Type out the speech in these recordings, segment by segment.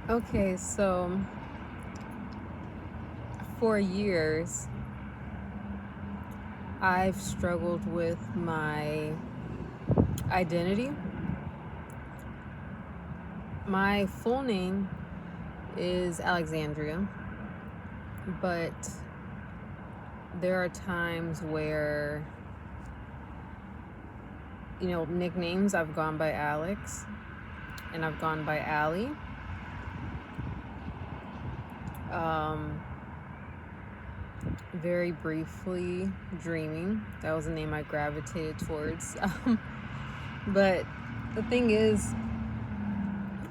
Okay, so for years, I've struggled with my identity. My full name is Alexandria, but there are times where, nicknames, I've gone by Alex and I've gone by Allie. Very briefly, Dreaming. That was the name I gravitated towards. But the thing is,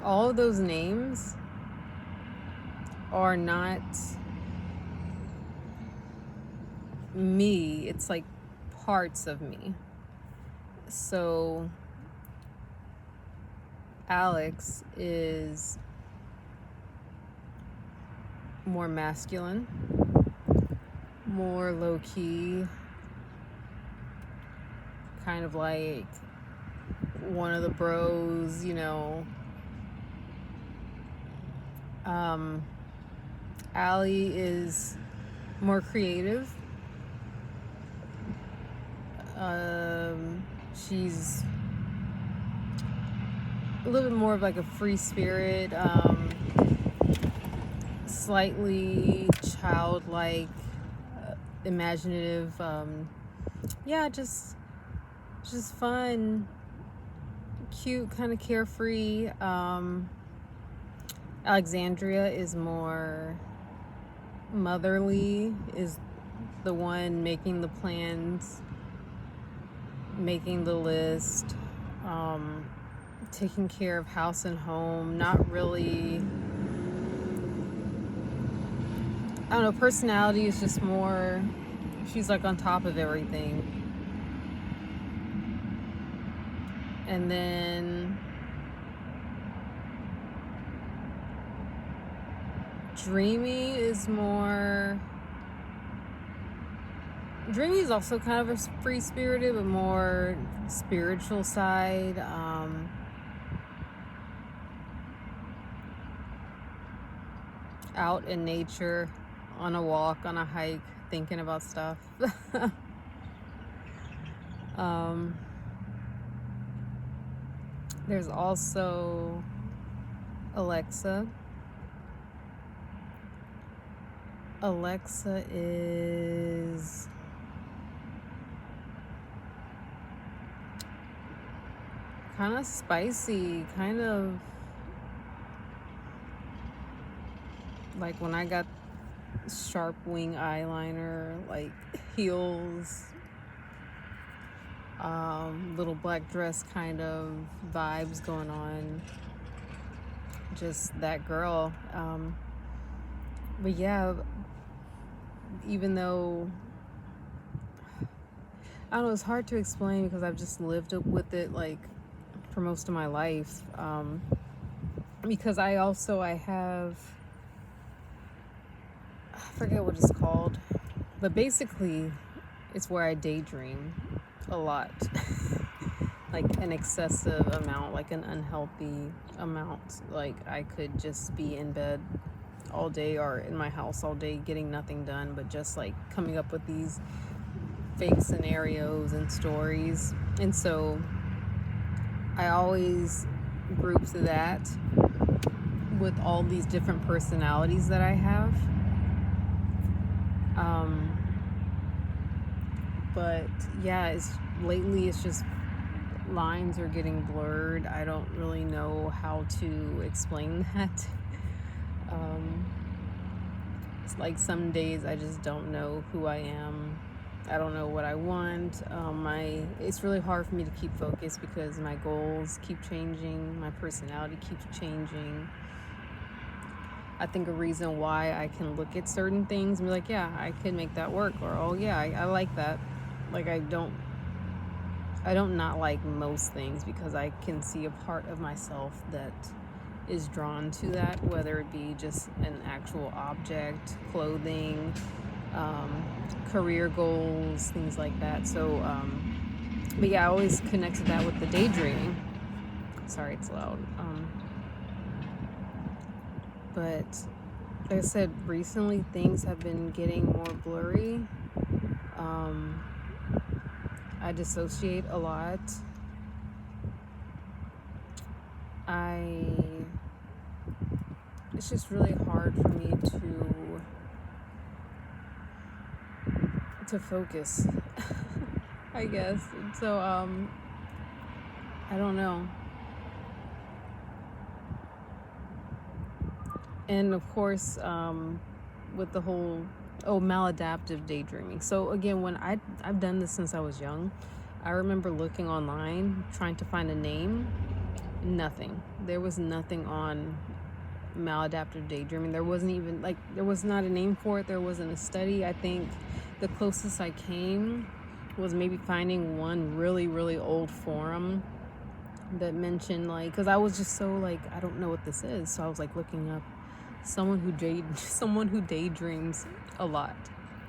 all of those names are not me. It's like parts of me. So Alex is more masculine, more low-key, kind of like one of the bros, Allie is more creative. She's a little bit more of like a free spirit, slightly childlike, imaginative. Just fun, cute, kind of carefree. Alexandria is more motherly, is the one making the plans, making the list, taking care of house and home, not really, I don't know, personality is just more, she's like on top of everything. And then Dreamy is also kind of a free-spirited, but more spiritual side. Out in nature, on a walk, on a hike, thinking about stuff. There's also Alexa. Alexa is kind of spicy, kind of like when I got sharp wing eyeliner, like heels, little black dress kind of vibes going on. Just that girl. But yeah, even though, I don't know, it's hard to explain because I've just lived with it like for most of my life. Because I have, I forget what it's called, but basically it's where I daydream a lot. Like an excessive amount, like an unhealthy amount. Like I could just be in bed all day or in my house all day getting nothing done, but just like coming up with these fake scenarios and stories. And so I always group that with all these different personalities that I have. But yeah, lately it's just lines are getting blurred. I don't really know how to explain that. It's like some days I just don't know who I am. I don't know what I want. It's really hard for me to keep focused because my goals keep changing. My personality keeps changing. I think a reason why I can look at certain things and be like, yeah, I could make that work, or oh yeah, I like that. Like I don't not like most things because I can see a part of myself that is drawn to that, whether it be just an actual object, clothing, career goals, things like that. So, but yeah, I always connected that with the daydreaming. Sorry, it's loud. But like I said, recently things have been getting more blurry. Um, I dissociate a lot. I It's just really hard for me to focus, I guess. So I don't know. And of course, with the whole maladaptive daydreaming. So again, when I've done this since I was young. I remember looking online trying to find a name. Nothing. There was nothing on maladaptive daydreaming. There wasn't even like there was not a name for it. There wasn't a study. I think the closest I came was maybe finding one really really old forum that mentioned, like, because I was just so like, I don't know what this is, so I was like looking up someone who daydreams a lot,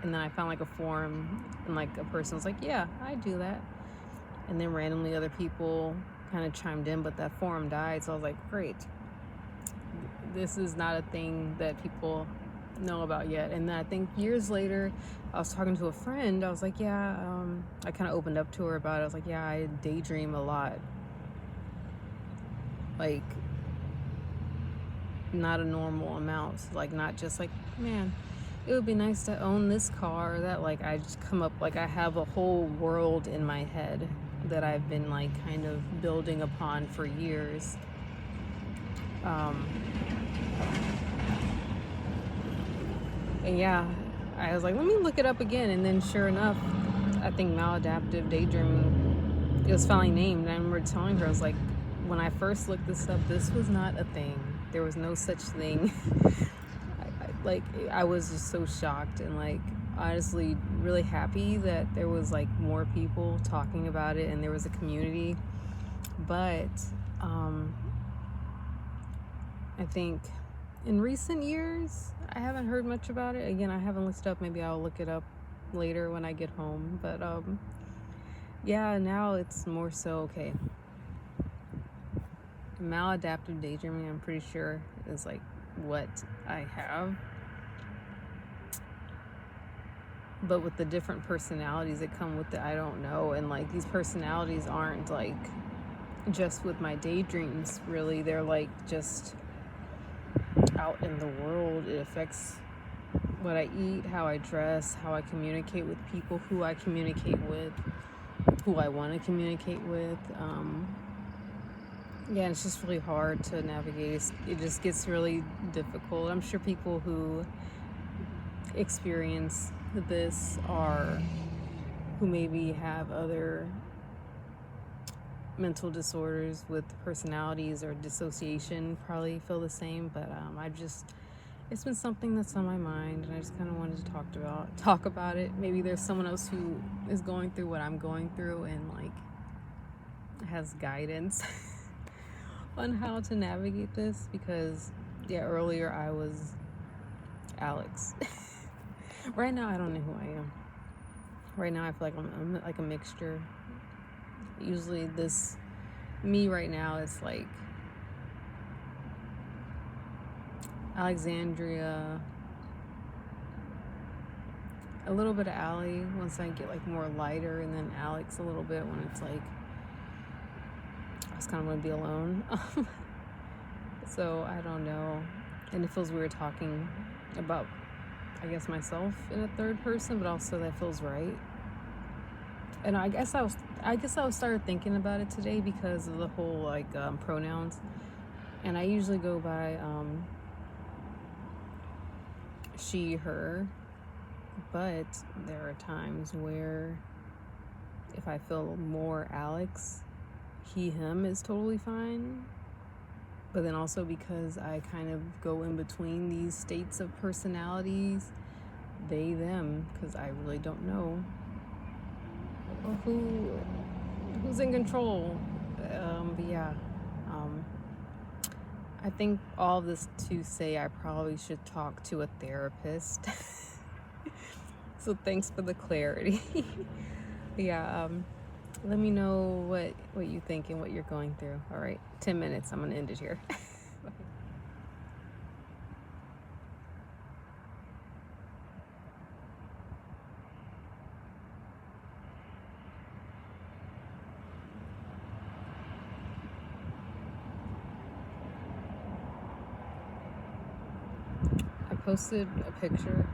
and then I found like a forum, and like a person was like, yeah, I do that, and then randomly other people kind of chimed in, but that forum died, so I was like, great, this is not a thing that people know about yet. And then I think years later I was talking to a friend. I was like, yeah, I kind of opened up to her about it. I was like, yeah, I daydream a lot, like not a normal amount, like not just like, man, it would be nice to own this car or that. Like I just come up, like I have a whole world in my head that I've been like kind of building upon for years. And yeah, I was like, let me look it up again. And then sure enough, I think maladaptive daydreaming, it was finally named. And I remember telling her, I was like, when I first looked this up, this was not a thing. There was no such thing. I was just so shocked and like honestly really happy that there was like more people talking about it and there was a community. But I think in recent years, I haven't heard much about it. Again, I haven't looked it up. Maybe I'll look it up later when I get home. But yeah, now it's more so, okay, maladaptive daydreaming, I'm pretty sure, is like what I have. But with the different personalities that come with it, I don't know. And like these personalities aren't like just with my daydreams, really. They're like just out in the world. It affects what I eat, how I dress, how I communicate with people, who I communicate with, who I want to communicate with. Yeah, it's just really hard to navigate. It just gets really difficult. I'm sure people who experience this are who maybe have other mental disorders with personalities or dissociation probably feel the same, but it's been something that's on my mind, and I just kind of wanted to talk about it. Maybe there's someone else who is going through what I'm going through and like has guidance on how to navigate this, because yeah, earlier I was Alex. Right now I don't know who I am. Right now I feel like I'm like a mixture. Usually this me right now is like Alexandria, a little bit of Allie once I get like more lighter, and then Alex a little bit when it's like I just kind of want to be alone. So I don't know, and it feels weird talking about, I guess, myself in a third person, but also that feels right. And I guess I was started thinking about it today because of the whole like pronouns, and I usually go by she, her, but there are times where if I feel more Alex, he, him is totally fine. But then also because I kind of go in between these states of personalities, they, them, because I really don't know who's in control. But yeah, I think all this to say I probably should talk to a therapist. So thanks for the clarity. Yeah, let me know what you think and what you're going through. All right, 10 minutes. I'm gonna end it here. posted a picture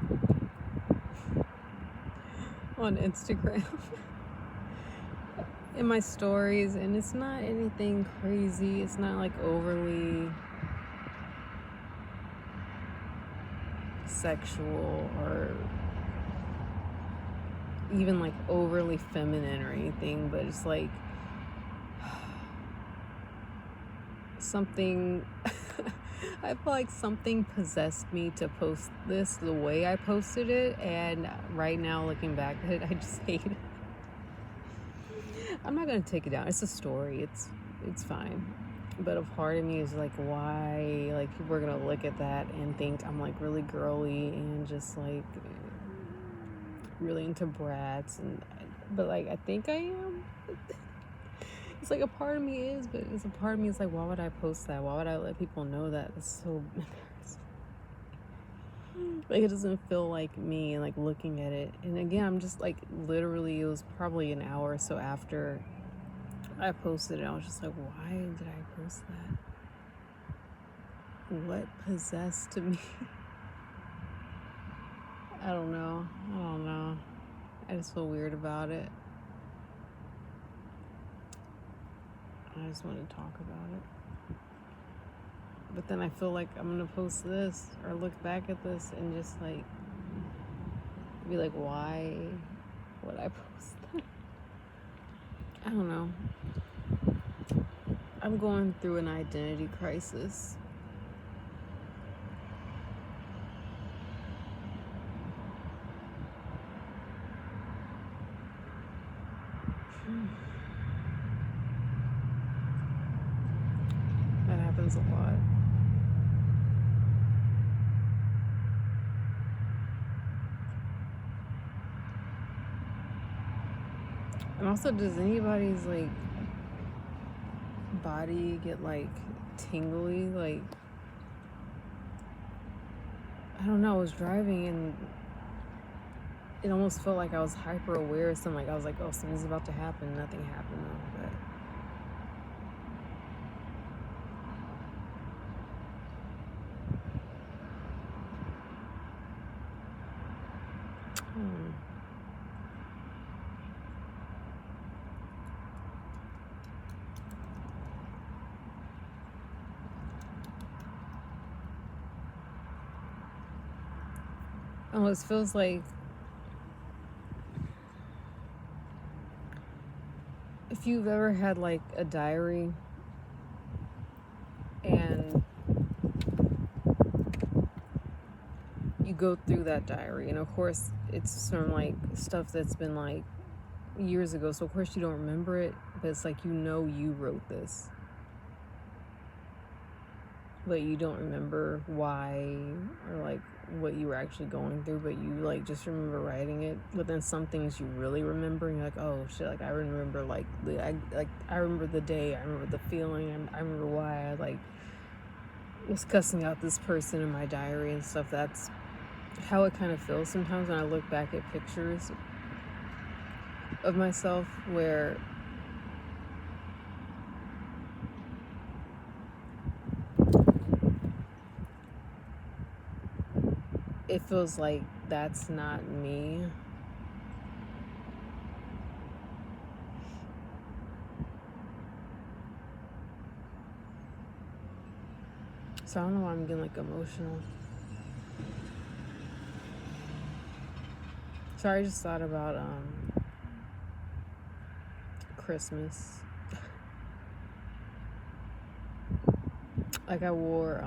on Instagram in my stories, and it's not anything crazy. It's not like overly sexual or even like overly feminine or anything, but it's like something I feel like something possessed me to post this the way I posted it, and right now looking back at it, I just hate it. I'm not gonna take it down. It's a story. It's fine. But a part of me is like, why? Like, people are gonna look at that and think I'm like really girly and just like really into brats, but like I think I am. It's like a part of me is, but it's a part of me is like, why would I post that? Why would I let people know that? It's so embarrassing. Like, it doesn't feel like me, and like looking at it. And again, I'm just like, literally, it was probably an hour or so after I posted it. I was just like, why did I post that? What possessed me? I don't know. I just feel weird about it. I just want to talk about it. But then I feel like I'm going to post this or look back at this and just like be like, why would I post that? I don't know. I'm going through an identity crisis. That happens a lot. And also, does anybody's like body get like tingly? Like, I don't know, I was driving and it almost felt like I was hyper aware of something. Like, I was like, oh, something's about to happen. Nothing happened though. Almost feels like if you've ever had like a diary and you go through that diary, and of course it's from like stuff that's been like years ago, so of course you don't remember it, but it's like, you know, you wrote this, but you don't remember why or like what you were actually going through, but you like just remember writing it. But then some things you really remember, and you're like, oh shit, like I remember like I remember the day, I remember the feeling, I remember why I like was cussing out this person in my diary and stuff. That's how it kind of feels sometimes when I look back at pictures of myself, where it feels like that's not me. So I don't know why I'm getting like emotional. Sorry, I just thought about Christmas. Like, I wore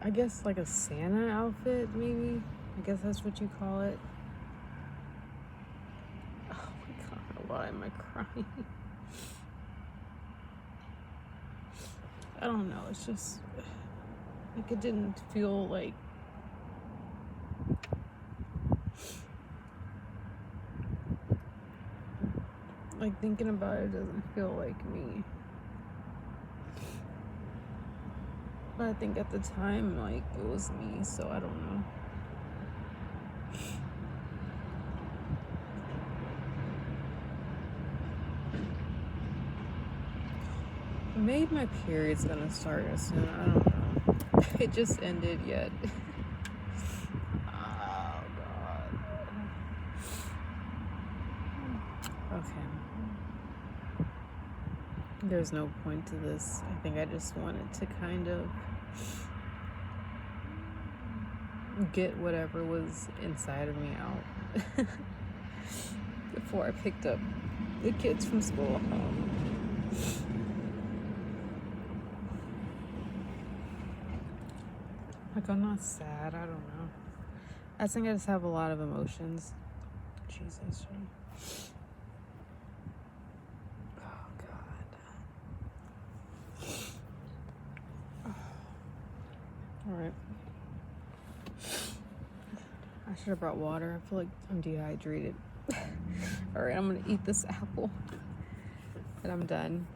I guess like a Santa outfit, maybe. I guess that's what you call it. Oh my god, why am I crying? I don't know, it's just like, it didn't feel like thinking about it doesn't feel like me. But I think at the time, like, it was me, so I don't know. Maybe my period's gonna start soon. I don't know. It just ended yet. Oh God. Okay. There's no point to this. I think I just wanted to kind of get whatever was inside of me out before I picked up the kids from school. Like, I'm not sad. I don't know. I think I just have a lot of emotions. Jesus. Oh, God. All right. I should have brought water. I feel like I'm dehydrated. All right, I'm going to eat this apple. And I'm done.